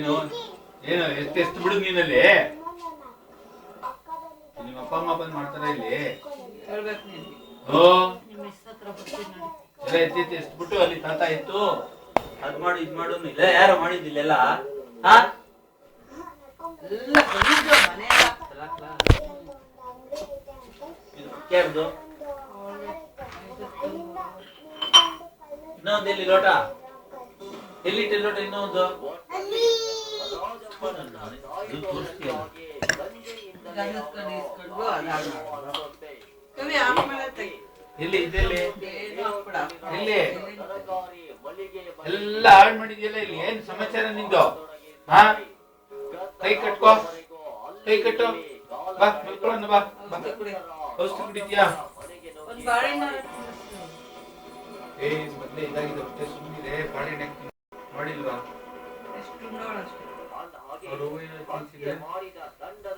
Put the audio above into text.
ಏನು ಏನು ಎಷ್ಟು ಬಿಡು ನೀನಲ್ಲಿ ನಿಮ್ಮ ಅಪ್ಪ ಅಮ್ಮ ಬಂದ್ ಮಾಡ್ತಾರ ಇಲ್ಲಿ ಹೇಳ್ಬೇಕು ನೀನು. ಓ ನಿಮ್ಮ ಮಿಸ್ ಹತ್ರ ಬರ್ತೀನಿ ನೋಡಿ. ಎಲ್ಲ ಎತ್ತಿತ್ತು ಎಷ್ಟು ಬಿಟ್ಟು ಅಲ್ಲಿ ತಾತ ಇತ್ತು ಅದ್ ಮಾಡು ಇದ್ ಮಾಡು ಇಲ್ಲ ಯಾರು ಮಾಡಿದ್ದಿಲ್ಲ ಹಾ ಎಲ್ಲ ಬಂದಿದ್ದು ಮನೆಯಲ್ಲ. ಕೇಳ್ದು ಇನ್ನೊಂದು ಎಲ್ಲಿ ಲೋಟ ಎಲ್ಲಿಟ್ಟೆ ಲೋಟ ಇನ್ನೊಂದು ಗಂಡಸ್ಕೊಂಡು ಇಸ್ಕೊಂಡು ಅದಾದ ಕವಿ ಆಮೇಲೆ ತೆಗಿ. ಎಲ್ಲಿ ಇದೆಲ್ಲಿ ಏನು ಹಾಕ್ಬಿಡ. ಎಲ್ಲಿ ಎಲ್ಲ ಹಾಳು ಮಾಡಿದ್ಯಲ್ಲ ಇಲ್ಲಿ ಏನ್ ಸಮಾಚಾರ ನಿಂದು ಹಾ ಕೈ ಕಟ್ಕೋ ಕೈ ಕಟ್ಟು ಬಾ ಮಲ್ಕೊಳ್ಳೋಣ ಬಾ ಔಷಧಿ ಕುಡಿ. ಔಷಧಿ ಕುಡಿದ್ಯಾ ಒಂದ್ ಬಾಳೆಹಣ್ಣು ಏ ಮೊದ್ಲೇ ಇದಾಗಿದೆ ಹೊಟ್ಟೆ ಸುಮ್ಮನಿದೆ ಬಾಳೆಹಣ್ಣೆ ಮಾಡಿಲ್ವಾ ಎಷ್ಟು ಉಂಡೋಳು ಅಷ್ಟೇ. ಅವ್ರು ಏನೋ ತಿನ್ಸಿದ್ರೆ